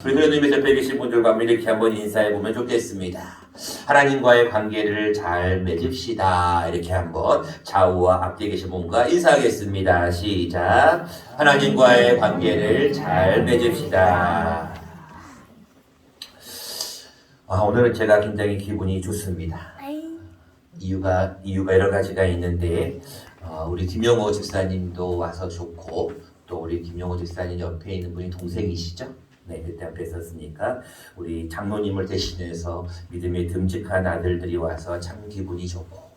우리 그런 옆에 계신 분들과 이렇게 한번 인사해보면 좋겠습니다. 하나님과의 관계를 잘 맺읍시다. 이렇게 한번 좌우와 앞뒤에 계신 분과 인사하겠습니다. 시작. 하나님과의 관계를 잘 맺읍시다. 오늘은 제가 굉장히 기분이 좋습니다. 이유가 여러 가지가 있는데 우리 김영호 집사님도 와서 좋고, 또 우리 김영호 집사님 옆에 있는 분이 동생이시죠? 네, 그때 앞에 있었으니까 우리 장로님을 대신해서 믿음의 듬직한 아들들이 와서 참 기분이 좋고,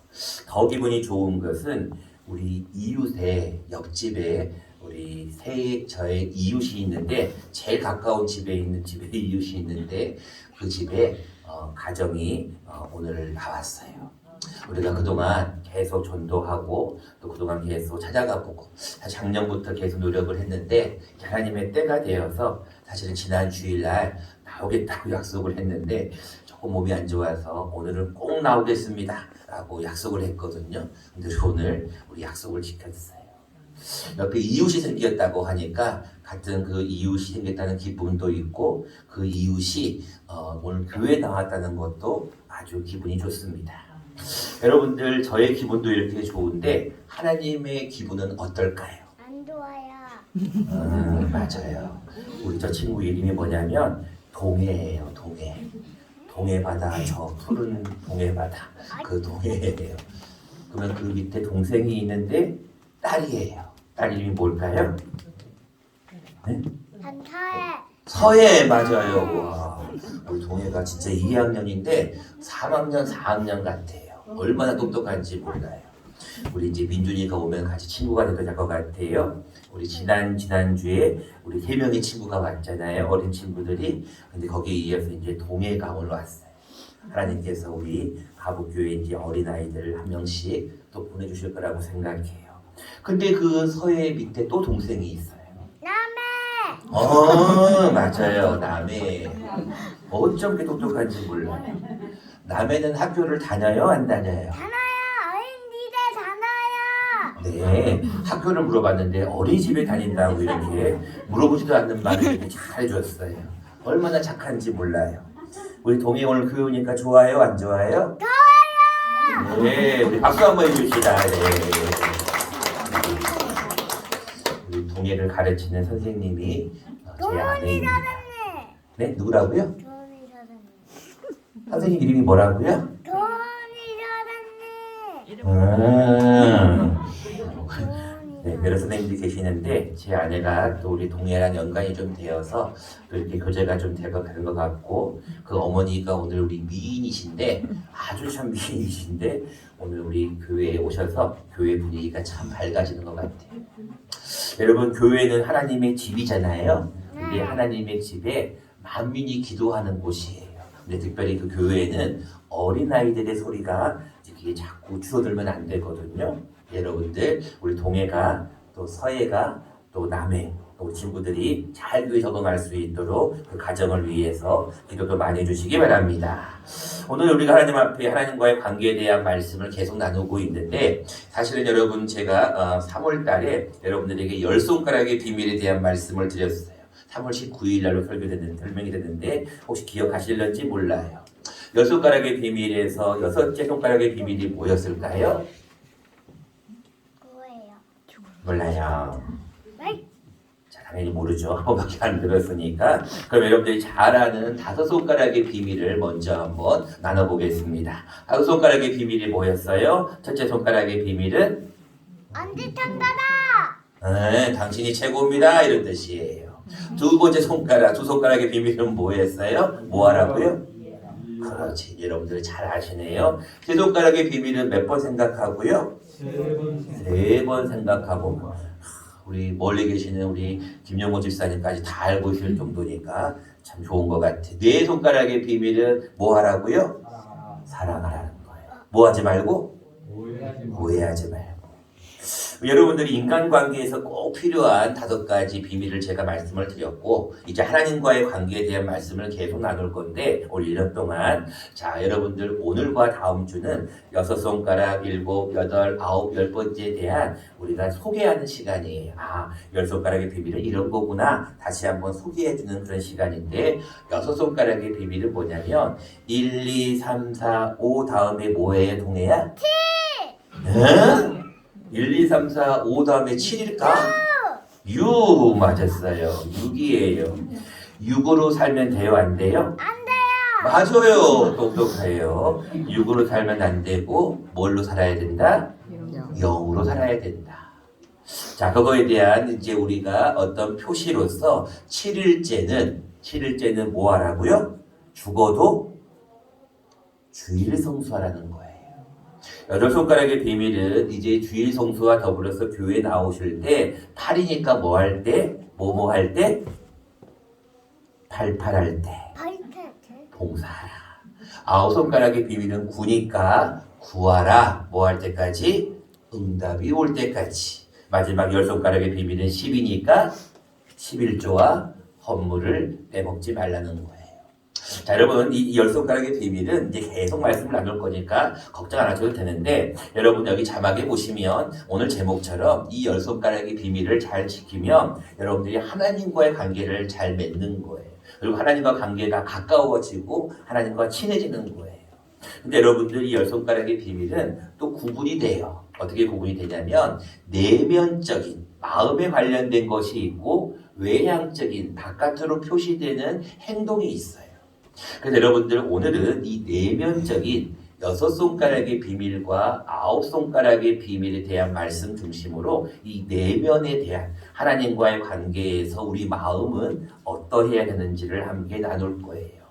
더 기분이 좋은 것은 우리 이웃의 옆집에 우리 저의 이웃이 있는데, 제일 가까운 집에 있는 집에 이웃이 있는데, 그 집에 가정이 오늘 나왔어요. 우리가 그동안 계속 전도하고 또 그동안 계속 찾아가 보고 작년부터 계속 노력을 했는데, 하나님의 때가 되어서 사실은 지난 주일날 나오겠다고 약속을 했는데 조금 몸이 안 좋아서 오늘은 꼭 나오겠습니다 라고 약속을 했거든요. 근데 오늘 우리 약속을 지켰어요. 옆에 이웃이 생겼다고 하니까 같은 그 이웃이 생겼다는 기쁨도 있고, 그 이웃이 오늘 교회에 나왔다는 것도 아주 기분이 좋습니다. 여러분들, 저의 기분도 이렇게 좋은데 하나님의 기분은 어떨까요? 안 좋아요. 맞아요. 우리 저 친구 이름이 뭐냐면 동해예요. 동해바다, 저 푸른 동해바다, 그 동해예요. 그러면 그 밑에 동생이 있는데 딸이에요. 딸 이름이 뭘까요? 네? 서해. 맞아요. 와, 우리 동해가 진짜 2학년인데 3학년, 4학년 같아요. 얼마나 똑똑한지 몰라요. 우리 이제 민준이가 오면 같이 친구가 될 것 같아요. 우리 지난주에 우리 3명의 친구가 왔잖아요. 어린 친구들이. 근데 거기에 이어서 이제 동해가 올라왔어요. 하나님께서 우리 가북교회 이제 어린아이들을 한 명씩 또 보내주실 거라고 생각해요. 근데 그 서해 밑에 또 동생이 있어요. 남해. 맞아요. 남해. 어쩜 그렇게 똑똑한지 몰라요. 남해는 학교를 다녀요? 안 다녀요? 네, 학교를 물어봤는데 어린이집에 다닌다고 이렇게 물어보지도 않는 말을 이렇게 잘 해줬어요. 얼마나 착한지 몰라요. 우리 동해 오늘 교회 오니까 좋아요? 안 좋아요? 좋아요. 네, 우리 박수 한번 해줍시다. 네. 우리 동해를 가르치는 선생님이 제 아내입니다. 네, 누구라고요? 선생님 이름이 뭐라고요? 네, 여러 선생님들이 계시는데 제 아내가 또 우리 동해랑 연관이 좀 되어서 또 이렇게 교제가 좀 되는 것 같고, 그 어머니가 오늘 우리 미인이신데, 아주 참 미인이신데 오늘 우리 교회에 오셔서 교회 분위기가 참 밝아지는 것 같아요. 여러분, 교회는 하나님의 집이잖아요. 근데 하나님의 집에 만민이 기도하는 곳이에요. 근데 특별히 그 교회에는 어린아이들의 소리가 이렇게 자꾸 줄어들면 안 되거든요. 여러분들, 우리 동해가 또 서해가 또 남해, 우리 친구들이 잘 교회 적응할 수 있도록 그 가정을 위해서 기도도 많이 해주시기 바랍니다. 오늘 우리가 하나님 앞에 하나님과의 관계에 대한 말씀을 계속 나누고 있는데, 사실은 여러분, 제가 3월 달에 여러분들에게 10손가락의 비밀에 대한 말씀을 드렸어요. 3월 19일 날로 설명이 됐는데 혹시 기억하실런지 몰라요. 10손가락의 비밀에서 6째 손가락의 비밀이 뭐였을까요? 몰라요. 자, 당연히 모르죠. 한 번밖에 안 들었으니까. 그럼 여러분들이 잘 아는 5손가락의 비밀을 먼저 한번 나눠보겠습니다. 5손가락의 비밀이 뭐였어요? 첫째 손가락의 비밀은? 엄지손가락. 당신이 최고입니다. 이런 뜻이에요. 두 번째 손가락, 두 손가락의 비밀은 뭐였어요? 뭐 하라고요? 그렇지. 여러분들이 잘 아시네요. 세 손가락의 비밀은 몇 번 생각하고요? 3번 생각하고. 우리 멀리 계시는 우리 김영호 집사님까지 다 알고 있을 정도니까 참 좋은 것 같아요. 네 손가락의 비밀은 뭐 하라고요? 사랑하라는 거예요. 뭐 하지 말고? 오해하지 말고. 여러분들이 인간관계에서 꼭 필요한 5가지 비밀을 제가 말씀을 드렸고 이제 하나님과의 관계에 대한 말씀을 계속 나눌 건데 올 1년 동안 자 여러분들 오늘과 다음 주는 6손가락, 7, 8, 9, 10번째에 대한 우리가 소개하는 시간이에요. 아 10손가락의 비밀은 이런 거구나 다시 한번 소개해주는 그런 시간인데 6손가락의 비밀은 뭐냐면 1, 2, 3, 4, 5 다음에 뭐예요 동해야? 7! 응? 1, 2, 3, 4, 5 다음에 7일까? 6 맞았어요. 6이에요. 6으로 살면 돼요? 안 돼요? 안 돼요. 맞아요. 똑똑해요. 6으로 살면 안 되고 뭘로 살아야 된다? 0으로 살아야 된다. 자, 그거에 대한 이제 우리가 어떤 표시로서 7일째는 뭐 하라고요? 죽어도 주일 성수하라는 거예요. 8손가락의 비밀은 이제 주일 성수와 더불어서 교회 나오실 때 8이니까 뭐 할 때? 뭐뭐 할 때? 팔팔할 때 봉사하라. 9손가락의 비밀은 9니까 구하라. 뭐 할 때까지? 응답이 올 때까지. 마지막 10손가락의 비밀은 10이니까 11조와 헌물을 빼먹지 말라는 거예요. 자 여러분 이 10손가락의 비밀은 이제 계속 말씀을 나눌 거니까 걱정 안 하셔도 되는데 여러분 여기 자막에 보시면 오늘 제목처럼 이 10손가락의 비밀을 잘 지키면 여러분들이 하나님과의 관계를 잘 맺는 거예요. 그리고 하나님과 관계가 가까워지고 하나님과 친해지는 거예요. 근데 여러분들 이 10손가락의 비밀은 또 구분이 돼요. 어떻게 구분이 되냐면 내면적인 마음에 관련된 것이 있고 외향적인 바깥으로 표시되는 행동이 있어요. 그래서 여러분들 오늘은 이 내면적인 6손가락의 비밀과 9손가락의 비밀에 대한 말씀 중심으로 이 내면에 대한 하나님과의 관계에서 우리 마음은 어떠해야 되는지를 함께 나눌 거예요.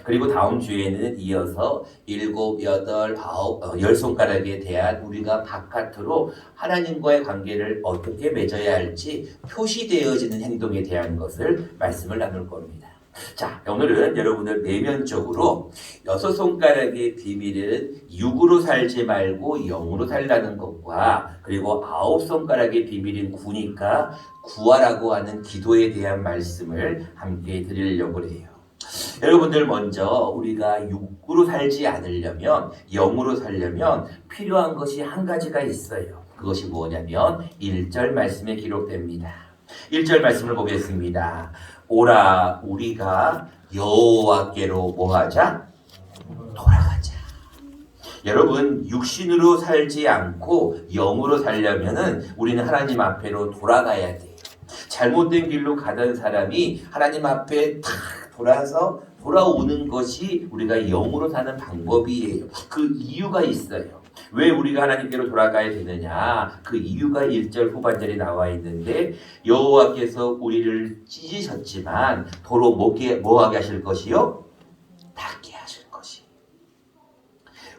그리고 다음 주에는 이어서 7, 8, 9, 10손가락에 대한 우리가 바깥으로 하나님과의 관계를 어떻게 맺어야 할지 표시되어지는 행동에 대한 것을 말씀을 나눌 겁니다. 자, 오늘은 여러분들 내면적으로 6손가락의 비밀은 6으로 살지 말고 0으로 살라는 것과 그리고 9손가락의 비밀인 9니까 구하라고 하는 기도에 대한 말씀을 함께 드리려고 해요. 여러분들 먼저 우리가 6으로 살지 않으려면 0으로 살려면 필요한 것이 한 가지가 있어요. 그것이 뭐냐면 1절 말씀에 기록됩니다. 1절 말씀을 보겠습니다. 오라 우리가 여호와께로 뭐하자? 돌아가자. 여러분 육신으로 살지 않고 영으로 살려면은 우리는 하나님 앞에로 돌아가야 돼요. 잘못된 길로 가던 사람이 하나님 앞에 탁 돌아오는 것이 우리가 영으로 사는 방법이에요. 그 이유가 있어요. 왜 우리가 하나님께로 돌아가야 되느냐? 그 이유가 1절 후반절에 나와 있는데 여호와께서 우리를 찢으셨지만 도로 뭐하게 하실 것이요? 닦게 하실 것이.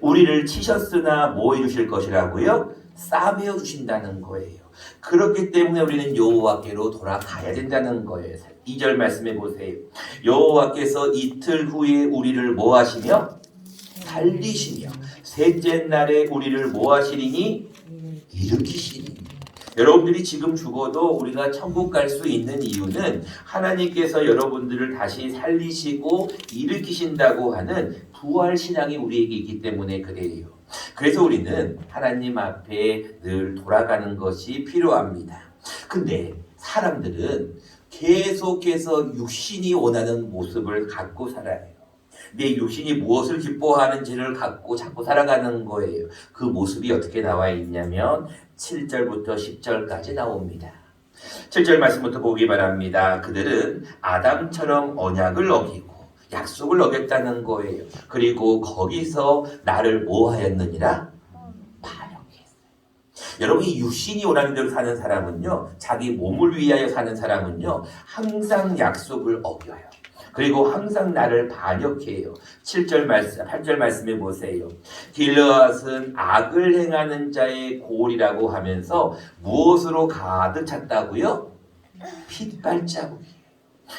우리를 치셨으나 뭐 해주실 것이라고요? 싸매어 주신다는 거예요. 그렇기 때문에 우리는 여호와께로 돌아가야 된다는 거예요. 2절 말씀해 보세요. 여호와께서 이틀 후에 우리를 뭐 하시며? 살리시며 셋째 날에 우리를 뭐 하시리니? 일으키시리니. 여러분들이 지금 죽어도 우리가 천국 갈 수 있는 이유는 하나님께서 여러분들을 다시 살리시고 일으키신다고 하는 부활신앙이 우리에게 있기 때문에 그래요. 그래서 우리는 하나님 앞에 늘 돌아가는 것이 필요합니다. 근데 사람들은 계속해서 육신이 원하는 모습을 갖고 살아요. 내 육신이 무엇을 기뻐하는지를 갖고 자꾸 살아가는 거예요. 그 모습이 어떻게 나와 있냐면 7절부터 10절까지 나옵니다. 7절 말씀부터 보기 바랍니다. 그들은 아담처럼 언약을 어기고 약속을 어겼다는 거예요. 그리고 거기서 나를 뭐 하였느니라? 반역했어요. 여러분 이 육신이 원하는 대로 사는 사람은요. 자기 몸을 위하여 사는 사람은요. 항상 약속을 어겨요. 그리고 항상 나를 반역해요. 7절 말씀, 8절 말씀해 보세요. 길르앗은 악을 행하는 자의 골이라고 하면서 무엇으로 가득 찼다고요? 핏발자국이에요.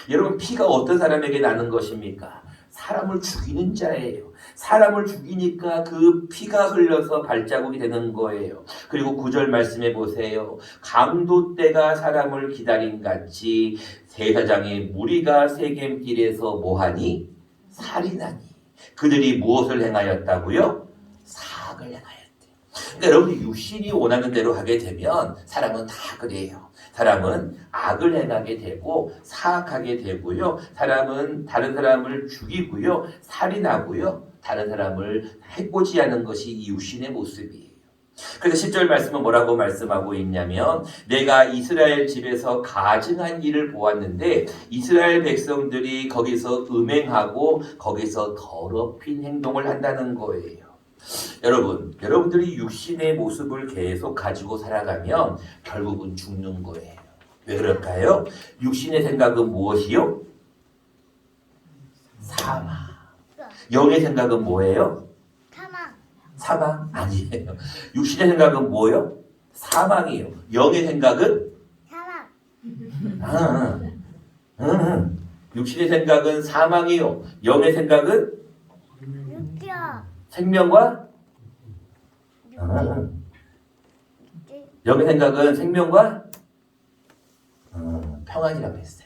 여러분 피가 어떤 사람에게 나는 것입니까? 사람을 죽이는 자예요. 사람을 죽이니까 그 피가 흘러서 발자국이 되는 거예요. 그리고 9절 말씀해 보세요. 강도 떼가 사람을 기다린 같이 제사장의 무리가 세겜길에서 뭐하니? 살인하니. 그들이 무엇을 행하였다고요? 사악을 행하였대요. 그러니까 여러분이 육신이 원하는 대로 하게 되면 사람은 다 그래요. 사람은 악을 행하게 되고 사악하게 되고요. 사람은 다른 사람을 죽이고요. 살인하고요. 다른 사람을 해코지 하는 것이 이 육신의 모습이에요. 그래서 10절 말씀은 뭐라고 말씀하고 있냐면 내가 이스라엘 집에서 가증한 일을 보았는데 이스라엘 백성들이 거기서 음행하고 거기서 더럽힌 행동을 한다는 거예요. 여러분들이 육신의 모습을 계속 가지고 살아가면 결국은 죽는 거예요. 왜 그럴까요? 육신의 생각은 무엇이요? 사망. 영의 생각은 뭐예요? 사망? 아니에요. 육신의 생각은 뭐예요? 사망이에요. 영의 생각은? 육신의 생각은 사망이요. 영의 생각은? 생명과? 영의 생각은 생명과? 평안이라고 했어요.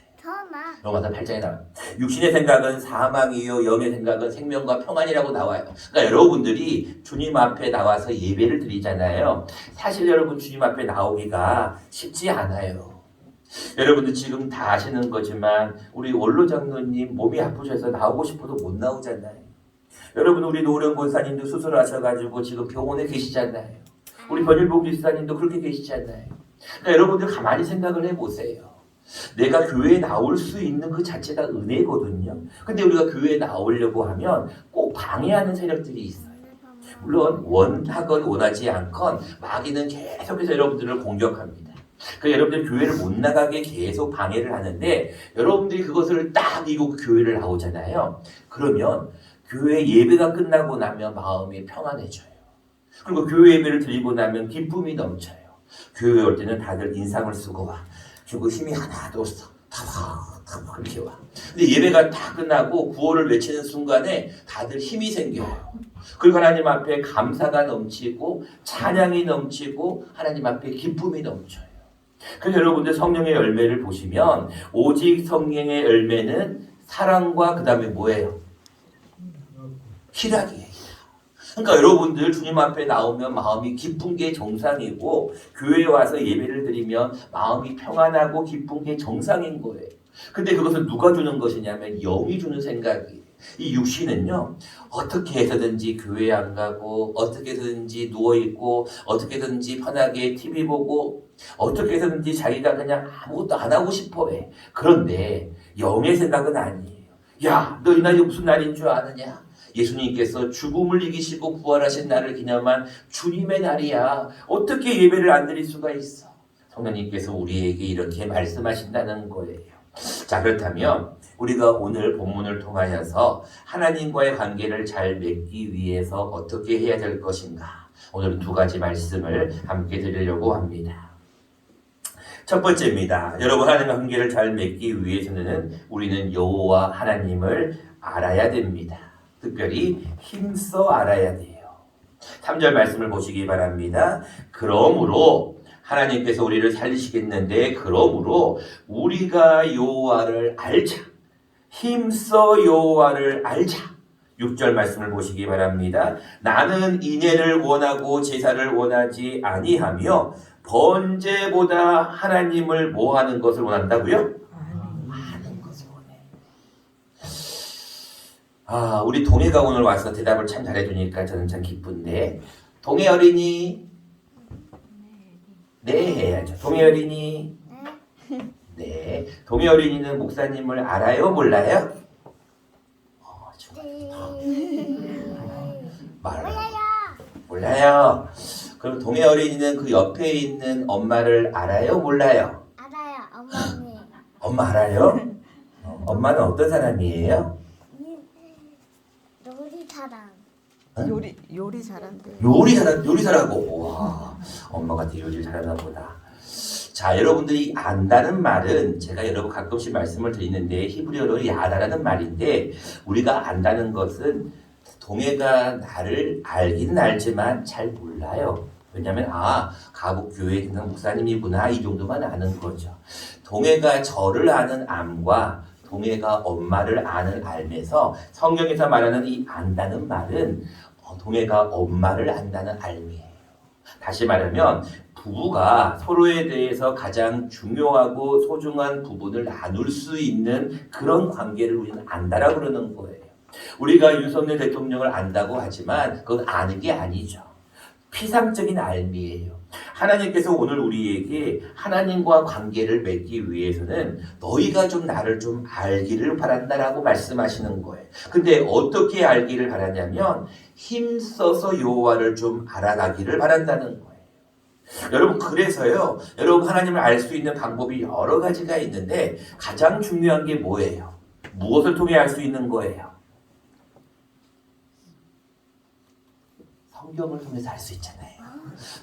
로마서 8장에 나와요. 육신의 생각은 사망이요 영의 생각은 생명과 평안이라고 나와요. 그러니까 여러분들이 주님 앞에 나와서 예배를 드리잖아요. 사실 여러분 주님 앞에 나오기가 쉽지 않아요. 여러분들 지금 다 아시는 거지만 우리 원로 장로님 몸이 아프셔서 나오고 싶어도 못 나오잖아요. 여러분 우리 노령 권사님도 수술하셔가지고 지금 병원에 계시잖아요. 우리 변일복 집사님도 그렇게 계시잖아요. 그러니까 여러분들 가만히 생각을 해보세요. 내가 교회에 나올 수 있는 그 자체가 은혜거든요. 근데 우리가 교회에 나오려고 하면 꼭 방해하는 세력들이 있어요. 물론 원하건 원하지 않건 마귀는 계속해서 여러분들을 공격합니다. 그러니까 여러분들 교회를 못 나가게 계속 방해를 하는데 여러분들이 그것을 딱 이기고 교회를 나오잖아요. 그러면 교회 예배가 끝나고 나면 마음이 평안해져요. 그리고 교회 예배를 드리고 나면 기쁨이 넘쳐요. 교회 올 때는 다들 인상을 쓰고 와. 그리고 힘이 하나도 없어. 타박 그렇게 와. 근데 예배가 다 끝나고 구호를 외치는 순간에 다들 힘이 생겨요. 그리고 하나님 앞에 감사가 넘치고 찬양이 넘치고 하나님 앞에 기쁨이 넘쳐요. 그래서 여러분들 성령의 열매를 보시면 오직 성령의 열매는 사랑과 그 다음에 뭐예요? 희락이에요. 그러니까 여러분들 주님 앞에 나오면 마음이 기쁜 게 정상이고 교회에 와서 예배를 드리면 마음이 평안하고 기쁜 게 정상인 거예요. 근데 그것을 누가 주는 것이냐면 영이 주는 생각이에요. 이 육신은요 어떻게 해서든지 교회 안 가고 어떻게 해서든지 누워있고 어떻게 해서든지 편하게 TV 보고 어떻게 해서든지 자기가 그냥 아무것도 안 하고 싶어해. 그런데 영의 생각은 아니에요. 야, 너 이 날이 무슨 날인 줄 아느냐? 예수님께서 죽음을 이기시고 부활하신 날을 기념한 주님의 날이야. 어떻게 예배를 안 드릴 수가 있어? 성령님께서 우리에게 이렇게 말씀하신다는 거예요. 자, 그렇다면 우리가 오늘 본문을 통하여서 하나님과의 관계를 잘 맺기 위해서 어떻게 해야 될 것인가? 오늘은 두 가지 말씀을 함께 드리려고 합니다. 첫 번째입니다. 여러분 하나님과 관계를 잘 맺기 위해서는 우리는 여호와 하나님을 알아야 됩니다. 특별히 힘써 알아야 돼요. 3절 말씀을 보시기 바랍니다. 그러므로 하나님께서 우리를 살리시겠는데 그러므로 우리가 여호와를 알자. 힘써 여호와를 알자. 6절 말씀을 보시기 바랍니다. 나는 인애를 원하고 제사를 원하지 아니하며 번제보다 하나님을 뭐 하는 것을 원한다고요? 아는 것을 원해. 우리 동해가 오늘 와서 대답을 참 잘해주니까 저는 참 기쁜데 동해 어린이 네 해야죠. 동해 어린이 네. 동해 어린이는 목사님을 알아요? 몰라요? 몰라요. 그럼 동해 어린이는 그 옆에 있는 엄마를 알아요? 몰라요? 알아요, 어머니. 엄마 알아요? 엄마는 어떤 사람이에요? 놀이사람. 요리 잘한대요. 요리 잘하고 와 엄마가 요리를 잘하나 보다. 자, 여러분들이 안다는 말은 제가 여러분 가끔씩 말씀을 드리는데 히브리어로 야다라는 말인데 우리가 안다는 것은 동해가 나를 알긴 알지만 잘 몰라요. 왜냐하면 가북교회 등산 목사님이구나 이 정도만 아는 거죠. 동해가 저를 아는 암과 동해가 엄마를 아는 알매서 성경에서 말하는 이 안다는 말은 동해가 엄마를 안다는 알매예요. 다시 말하면 부부가 서로에 대해서 가장 중요하고 소중한 부분을 나눌 수 있는 그런 관계를 우리는 안다라고 그러는 거예요. 우리가 윤석열 대통령을 안다고 하지만 그건 아는 게 아니죠. 피상적인 알미예요. 하나님께서 오늘 우리에게 하나님과 관계를 맺기 위해서는 너희가 좀 나를 좀 알기를 바란다라고 말씀하시는 거예요. 근데 어떻게 알기를 바라냐면 힘써서 여호와를 좀 알아가기를 바란다는 거예요. 여러분 그래서요. 여러분 하나님을 알 수 있는 방법이 여러 가지가 있는데 가장 중요한 게 뭐예요? 무엇을 통해 알 수 있는 거예요? 성경을 통해서 알 수 있잖아요.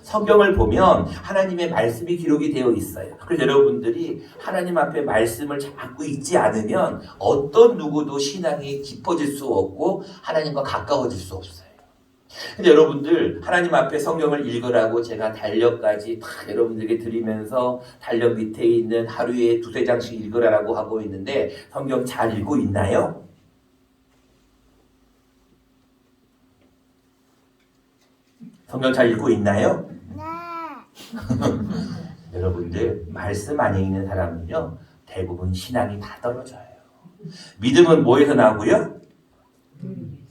성경을 보면 하나님의 말씀이 기록이 되어 있어요. 그래서 여러분들이 하나님 앞에 말씀을 잡고 있지 않으면 어떤 누구도 신앙이 깊어질 수 없고 하나님과 가까워질 수 없어요. 근데 여러분들 하나님 앞에 성경을 읽으라고 제가 달력까지 다 여러분들에게 드리면서 달력 밑에 있는 하루에 2-3장씩 읽으라고 하고 있는데 성경 잘 읽고 있나요? 성경 잘 읽고 있나요? 네. 여러분들 말씀 안에 있는 사람은요 대부분 신앙이 다 떨어져요. 믿음은 뭐에서 나고요?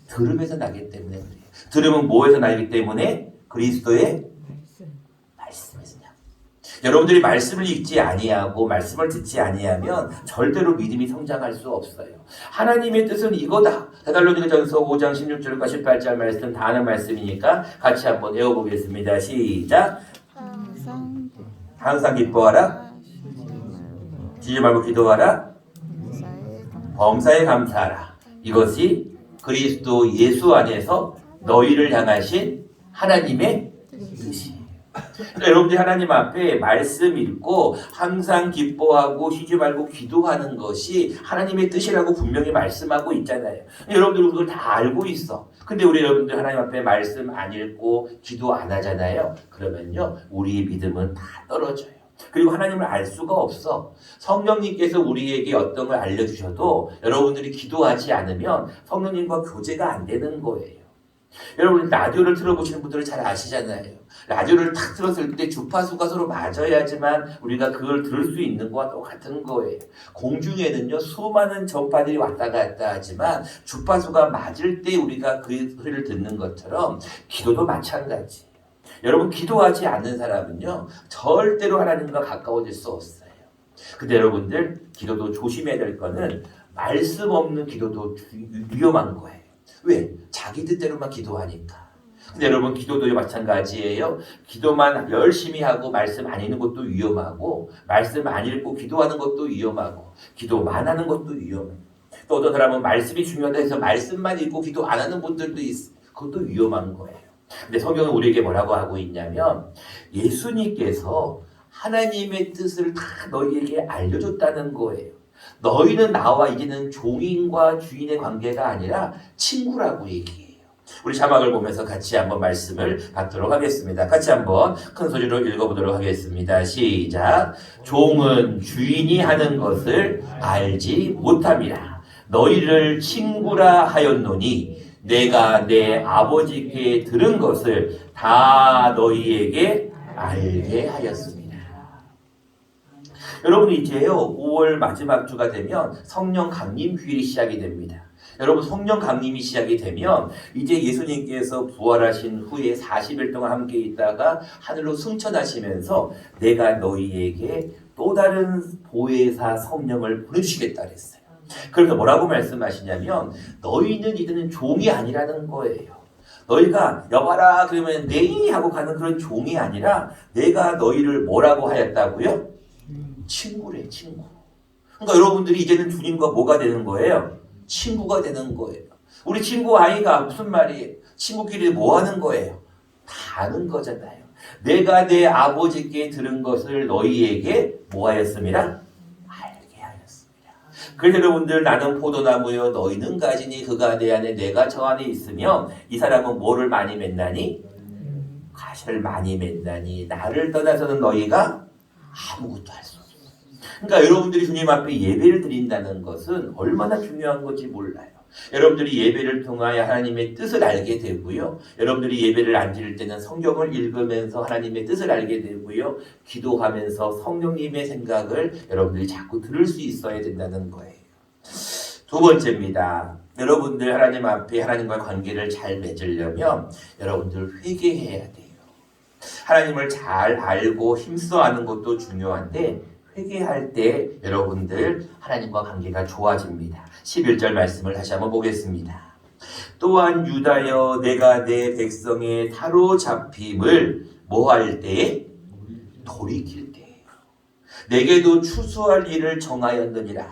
들음에서 나기 때문에 그래요. 들음은 뭐에서 나기 때문에? 그리스도의 말씀에서 나. 여러분들이 말씀을 읽지 아니하고 말씀을 듣지 아니하면 절대로 믿음이 성장할 수 없어요. 하나님의 뜻은 이거다. 데살로니가전서 5장 16절과 18절 말씀 다 아는 말씀이니까 같이 한번 외워보겠습니다. 시작. 항상 기뻐하라. 지지 말고 기도하라. 범사에 감사하라. 이것이 그리스도 예수 안에서 너희를 향하신 하나님의 뜻이에요. 여러분들이 하나님 앞에 말씀 읽고 항상 기뻐하고 쉬지 말고 기도하는 것이 하나님의 뜻이라고 분명히 말씀하고 있잖아요. 여러분들 그걸 다 알고 있어. 근데 우리 여러분들 하나님 앞에 말씀 안 읽고 기도 안 하잖아요. 그러면요 우리의 믿음은 다 떨어져요. 그리고 하나님을 알 수가 없어. 성령님께서 우리에게 어떤 걸 알려주셔도 여러분들이 기도하지 않으면 성령님과 교제가 안 되는 거예요. 여러분 라디오를 틀어보시는 분들은 잘 아시잖아요. 라디오를 탁 틀었을 때 주파수가 서로 맞아야지만 우리가 그걸 들을 수 있는 것과 똑같은 거예요. 공중에는요 수많은 전파들이 왔다 갔다 하지만 주파수가 맞을 때 우리가 그 소리를 듣는 것처럼 기도도 마찬가지예요. 여러분 기도하지 않는 사람은요 절대로 하나님과 가까워질 수 없어요. 근데 여러분들 기도도 조심해야 될 거는 말씀 없는 기도도 위험한 거예요. 왜? 자기 뜻대로만 기도하니까. 근데 여러분 기도도 마찬가지예요. 기도만 열심히 하고 말씀 안 읽는 것도 위험하고 말씀 안 읽고 기도하는 것도 위험하고 기도만 하는 것도 위험해요. 또 어떤 사람은 말씀이 중요하다 해서 말씀만 읽고 기도 안 하는 분들도 있어요. 그것도 위험한 거예요. 근데 성경은 우리에게 뭐라고 하고 있냐면 예수님께서 하나님의 뜻을 다 너희에게 알려줬다는 거예요. 너희는 나와 이제는 종인과 주인의 관계가 아니라 친구라고 얘기해요. 우리 자막을 보면서 같이 한번 말씀을 받도록 하겠습니다. 같이 한번 큰 소리로 읽어보도록 하겠습니다. 시작. 종은 주인이 하는 것을 알지 못함이라. 너희를 친구라 하였노니 내가 내 아버지께 들은 것을 다 너희에게 알게 하였습니다. 여러분 이제요 5월 마지막 주가 되면 성령 강림 휴일이 시작이 됩니다. 여러분 성령 강림이 시작이 되면 이제 예수님께서 부활하신 후에 40일 동안 함께 있다가 하늘로 승천하시면서 내가 너희에게 또 다른 보혜사 성령을 보내주시겠다 그랬어요. 그래서 뭐라고 말씀하시냐면 너희는 이제는 종이 아니라는 거예요. 너희가 여봐라 그러면 네이 하고 가는 그런 종이 아니라 내가 너희를 뭐라고 하였다고요? 친구래 친구. 그러니까 여러분들이 이제는 주님과 뭐가 되는 거예요? 친구가 되는 거예요. 우리 친구 아이가 무슨 말이에요? 친구끼리 뭐 하는 거예요? 다 아는 거잖아요. 내가 내 아버지께 들은 것을 너희에게 뭐하였습니다? 알게 하였습니다. 그래서 여러분들 나는 포도나무요 너희는 가지니 그가 내 안에 내가 저 안에 있으며 이 사람은 뭐를 많이 맺나니? 가시를 많이 맺나니 나를 떠나서는 너희가 아무것도 할 수 없어. 그러니까 여러분들이 주님 앞에 예배를 드린다는 것은 얼마나 중요한 건지 몰라요. 여러분들이 예배를 통하여 하나님의 뜻을 알게 되고요. 여러분들이 예배를 안 드릴 때는 성경을 읽으면서 하나님의 뜻을 알게 되고요. 기도하면서 성령님의 생각을 여러분들이 자꾸 들을 수 있어야 된다는 거예요. 두 번째입니다. 여러분들 하나님 앞에 하나님과 관계를 잘 맺으려면 여러분들 회개해야 돼요. 하나님을 잘 알고 힘써 아는 것도 중요한데 회개할 때 여러분들 하나님과 관계가 좋아집니다. 11절 말씀을 다시 한번 보겠습니다. 또한 유다여 내가 내 백성의 사로잡힘을 뭐할 때에? 돌이킬 때예요. 내게도 추수할 일을 정하였느니라.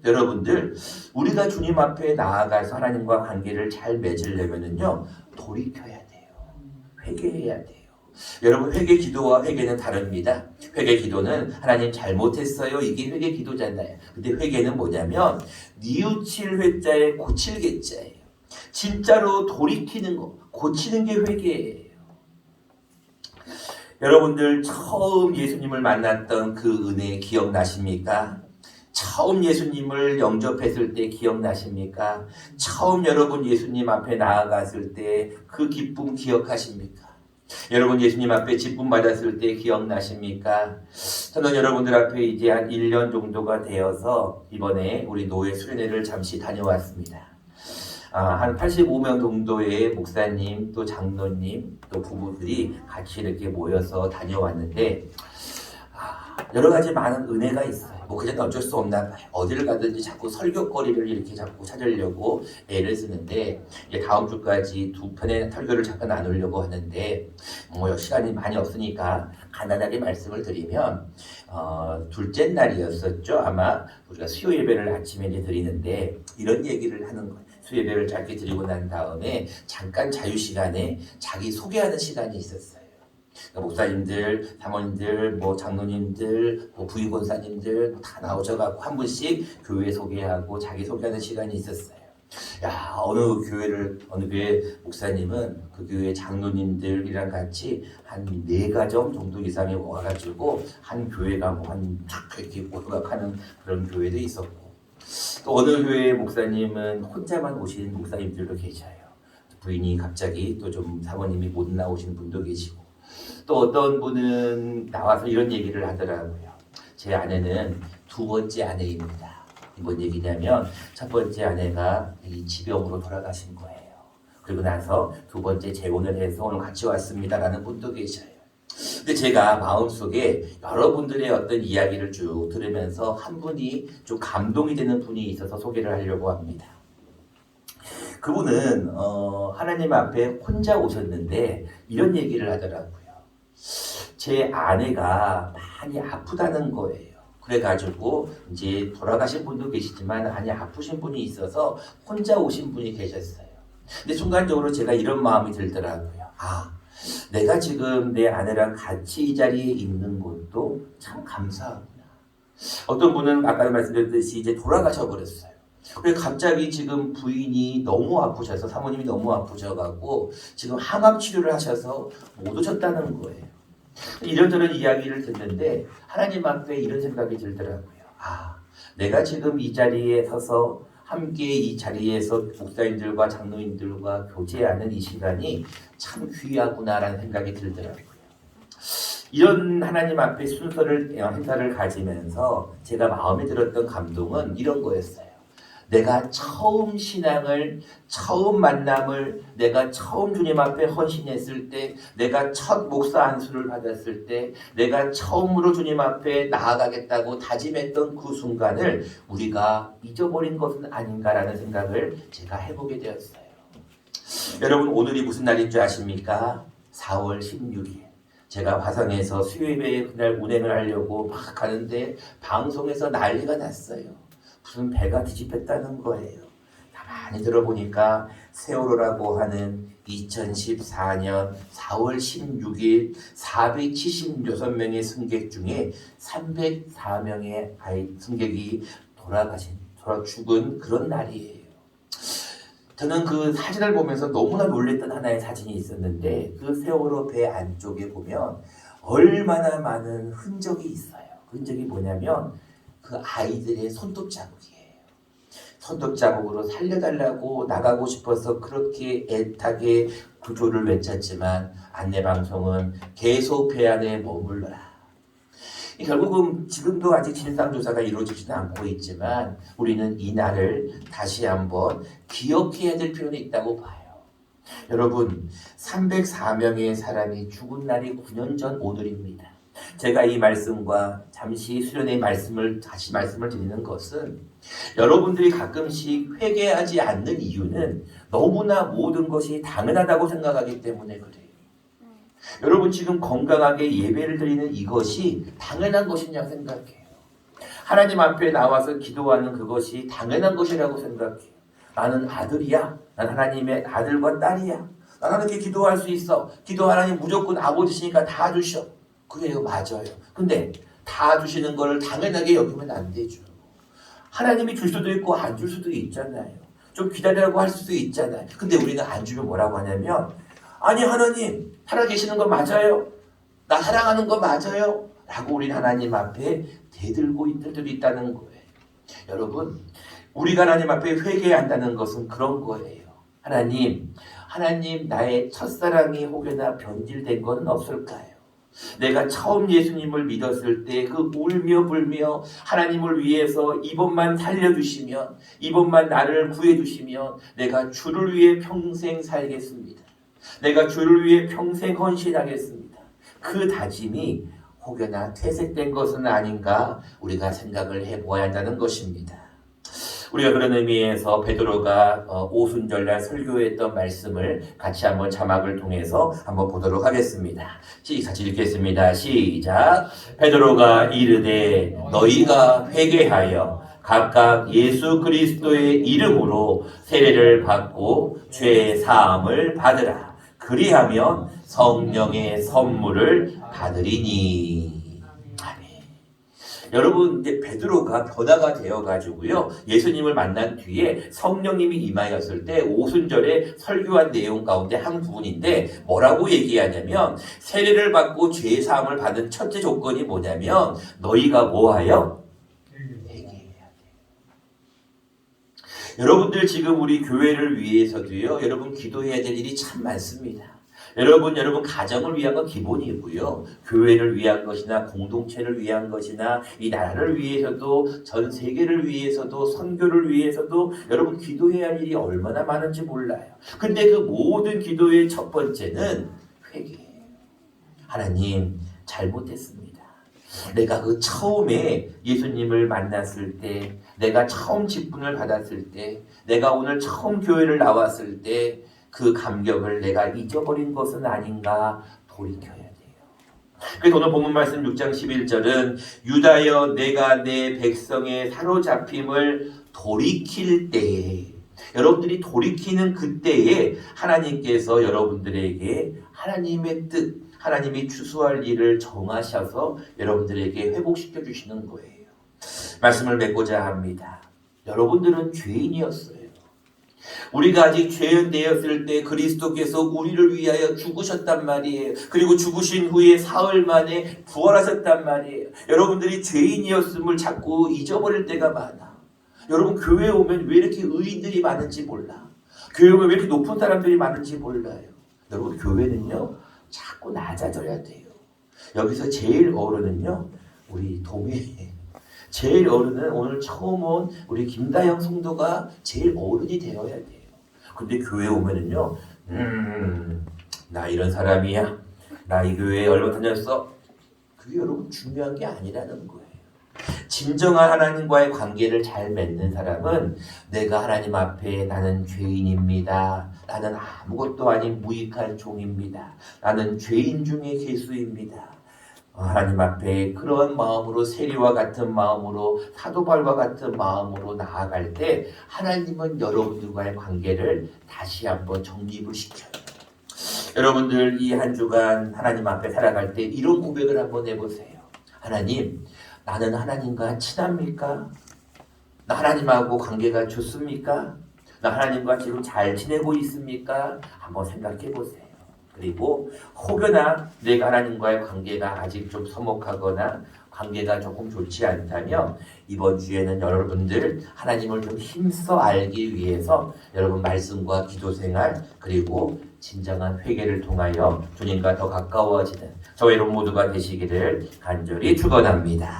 여러분들 우리가 주님 앞에 나아가서 하나님과 관계를 잘 맺으려면요 돌이켜야 돼요. 회개해야 돼요. 여러분 회개 기도와 회개는 다릅니다. 회개 기도는 하나님 잘못했어요. 이게 회개 기도잖아요. 근데 회개는 뭐냐면 뉘우칠 회자에 고칠 개자예요. 진짜로 돌이키는 거, 고치는 게 회개예요. 여러분들 처음 예수님을 만났던 그 은혜 기억나십니까? 처음 예수님을 영접했을 때 기억나십니까? 처음 여러분 예수님 앞에 나아갔을 때 그 기쁨 기억하십니까? 여러분 예수님 앞에 직분 받았을 때 기억나십니까? 저는 여러분들 앞에 이제 한 1년 정도가 되어서 이번에 우리 노예 수련회를 잠시 다녀왔습니다. 한 85명 정도의 목사님 또 장로님 또 부부들이 같이 이렇게 모여서 다녀왔는데 여러 가지 많은 은혜가 있어요. 뭐 그냥 어쩔 수 없나 봐요. 어디를 가든지 자꾸 설교거리를 이렇게 자꾸 찾으려고 애를 쓰는데 이제 다음 주까지 두 편의 설교를 잠깐 나누려고 하는데 시간이 많이 없으니까 간단하게 말씀을 드리면 둘째 날이었었죠. 아마 우리가 수요 예배를 아침에 이제 드리는데 이런 얘기를 하는 거예요. 수요 예배를 짧게 드리고 난 다음에 잠깐 자유 시간에 자기 소개하는 시간이 있었어요. 목사님들, 사모님들, 뭐 장로님들, 뭐 부위권사님들 다 나오셔갖고 한 분씩 교회 소개하고 자기 소개하는 시간이 있었어요. 야, 어느 교회 목사님은 그 교회 장로님들이랑 같이 한 4가정 정도 이상이 와가지고 한 교회가 뭐 한 이렇게 오르락하는 그런 교회도 있었고 또 어느 교회 목사님은 혼자만 오신 목사님들도 계셔요. 부인이 갑자기 또 좀 사모님이 못 나오신 분도 계시고 또 어떤 분은 나와서 이런 얘기를 하더라고요. 제 아내는 2번째 아내입니다. 뭔 얘기냐면 첫 번째 아내가 이 지병으로 돌아가신 거예요. 그리고 나서 2번째 재혼을 해서 오늘 같이 왔습니다라는 분도 계셔요. 근데 제가 마음속에 여러분들의 어떤 이야기를 쭉 들으면서 한 분이 좀 감동이 되는 분이 있어서 소개를 하려고 합니다. 그분은 하나님 앞에 혼자 오셨는데 이런 얘기를 하더라고요. 제 아내가 많이 아프다는 거예요. 그래가지고 이제 돌아가신 분도 계시지만 많이 아프신 분이 있어서 혼자 오신 분이 계셨어요. 근데 순간적으로 제가 이런 마음이 들더라고요. 내가 지금 내 아내랑 같이 이 자리에 있는 것도 참 감사하구나. 어떤 분은 아까 말씀드렸듯이 이제 돌아가셔 버렸어요. 그래서 갑자기 지금 부인이 너무 아프셔서 사모님이 너무 아프셔갖고 지금 항암 치료를 하셔서 못 오셨다는 거예요. 이런저런 이야기를 듣는데 하나님 앞에 이런 생각이 들더라고요. 내가 지금 이 자리에 서서 함께 이 자리에서 목사님들과 장로님들과 교제하는 이 시간이 참 귀하구나라는 생각이 들더라고요. 이런 하나님 앞에 행사를 가지면서 제가 마음에 들었던 감동은 이런 거였어요. 내가 처음 신앙을, 처음 만남을, 내가 처음 주님 앞에 헌신했을 때, 내가 첫 목사 안수를 받았을 때, 내가 처음으로 주님 앞에 나아가겠다고 다짐했던 그 순간을 우리가 잊어버린 것은 아닌가라는 생각을 제가 해보게 되었어요. 여러분 오늘이 무슨 날인 줄 아십니까? 4월 16일. 제가 화성에서 수요예배 그날 운행을 하려고 막 가는데 방송에서 난리가 났어요. 무슨 배가 뒤집혔다는 거예요. 가만히 들어보니까 세월호라고 하는 2014년 4월 16일 476명의 승객 중에 304명의 승객이 죽은 그런 날이에요. 저는 그 사진을 보면서 너무나 놀랬던 하나의 사진이 있었는데, 그 세월호 배 안쪽에 보면 얼마나 많은 흔적이 있어요. 그 흔적이 뭐냐면 그 아이들의 손톱 자국이에요. 손톱 자국으로 살려달라고 나가고 싶어서 그렇게 애타게 구조를 외쳤지만 안내방송은 계속 배 안에 머물러라. 결국은 지금도 아직 진상조사가 이루어지지는 않고 있지만 우리는 이 날을 다시 한번 기억해야 될 필요는 있다고 봐요. 여러분, 304명의 사람이 죽은 날이 9년 전 오늘입니다. 제가 이 말씀과 잠시 수련의 말씀을 다시 말씀을 드리는 것은, 여러분들이 가끔씩 회개하지 않는 이유는 너무나 모든 것이 당연하다고 생각하기 때문에 그래요. 여러분, 지금 건강하게 예배를 드리는 이것이 당연한 것이냐 생각해요. 하나님 앞에 나와서 기도하는 그것이 당연한 것이라고 생각해요. 나는 아들이야. 난 하나님의 아들과 딸이야. 난 하나님께 기도할 수 있어. 기도 하나님 무조건 아버지시니까 다 주셔. 그래요, 맞아요. 근데 다 주시는 걸 당연하게 여기면 안 되죠. 하나님이 줄 수도 있고 안 줄 수도 있잖아요. 좀 기다리라고 할 수도 있잖아요. 근데 우리는 안 주면 뭐라고 하냐면, 아니 하나님 살아계시는 거 맞아요? 나 사랑하는 거 맞아요? 라고 우리는 하나님 앞에 대들고 있을 때도 있다는 거예요. 여러분, 우리가 하나님 앞에 회개해야 한다는 것은 그런 거예요. 하나님 나의 첫사랑이 혹여나 변질된 건 없을까요? 내가 처음 예수님을 믿었을 때 그 울며 불며 하나님을 위해서 이번만 살려주시면, 이번만 나를 구해주시면 내가 주를 위해 평생 살겠습니다. 내가 주를 위해 평생 헌신하겠습니다. 그 다짐이 혹여나 퇴색된 것은 아닌가 우리가 생각을 해보아야 한다는 것입니다. 우리가 그런 의미에서 베드로가 오순절날 설교했던 말씀을 같이 한번 자막을 통해서 한번 보도록 하겠습니다. 같이 읽겠습니다. 시작. 베드로가 이르되 너희가 회개하여 각각 예수 그리스도의 이름으로 세례를 받고 죄 사함을 받으라. 그리하면 성령의 선물을 받으리니. 여러분, 이제 베드로가 변화가 되어가지고요, 예수님을 만난 뒤에 성령님이 임하였을 때 오순절에 설교한 내용 가운데 한 부분인데 뭐라고 얘기하냐면, 세례를 받고 죄 사함을 받은 첫째 조건이 뭐냐면 너희가 뭐하여? 회개해야 돼. 여러분들 지금 우리 교회를 위해서도요, 여러분 기도해야 될 일이 참 많습니다. 여러분 가정을 위한 건 기본이고요. 교회를 위한 것이나 공동체를 위한 것이나 이 나라를 위해서도, 전 세계를 위해서도, 선교를 위해서도 여러분 기도해야 할 일이 얼마나 많은지 몰라요. 근데 그 모든 기도의 첫 번째는 회개예요. 하나님, 잘못했습니다. 내가 그 처음에 예수님을 만났을 때, 내가 처음 직분을 받았을 때, 내가 오늘 처음 교회를 나왔을 때 그 감격을 내가 잊어버린 것은 아닌가 돌이켜야 돼요. 그래서 오늘 본문 말씀 6장 11절은 유다여 내가 내 백성의 사로잡힘을 돌이킬 때에, 여러분들이 돌이키는 그때에 하나님께서 여러분들에게 하나님의 뜻, 하나님이 추수할 일을 정하셔서 여러분들에게 회복시켜 주시는 거예요. 말씀을 맺고자 합니다. 여러분들은 죄인이었어요. 우리가 아직 죄인 되었을 때 그리스도께서 우리를 위하여 죽으셨단 말이에요. 그리고 죽으신 후에 사흘 만에 부활하셨단 말이에요. 여러분들이 죄인이었음을 자꾸 잊어버릴 때가 많아. 여러분, 교회에 오면 왜 이렇게 의인들이 많은지 몰라. 교회에 오면 왜 이렇게 높은 사람들이 많은지 몰라요. 여러분, 교회는요 자꾸 낮아져야 돼요. 여기서 제일 어른은요 우리 도매예요. 제일 어른은 오늘 처음 온 우리 김다영 성도가 제일 어른이 되어야 돼요. 근데 교회 오면은요, 나 이런 사람이야. 나 이 교회에 얼마 다녔어. 그게 여러분 중요한 게 아니라는 거예요. 진정한 하나님과의 관계를 잘 맺는 사람은 내가 하나님 앞에 나는 죄인입니다. 나는 아무것도 아닌 무익한 종입니다. 나는 죄인 중에 괴수입니다. 하나님 앞에 그런 마음으로 세리와 같은 마음으로 사도발과 같은 마음으로 나아갈 때 하나님은 여러분들과의 관계를 다시 한번 정립을 시켜요. 여러분들 이 한 주간 하나님 앞에 살아갈 때 이런 고백을 한번 해보세요. 하나님, 나는 하나님과 친합니까? 나 하나님하고 관계가 좋습니까? 나 하나님과 지금 잘 지내고 있습니까? 한번 생각해 보세요. 그리고 혹여나 내가 하나님과의 관계가 아직 좀 서먹하거나 관계가 조금 좋지 않다면 이번 주에는 여러분들 하나님을 좀 힘써 알기 위해서 여러분 말씀과 기도 생활 그리고 진정한 회개를 통하여 주님과 더 가까워지는 저희 여러분 모두가 되시기를 간절히 축원합니다.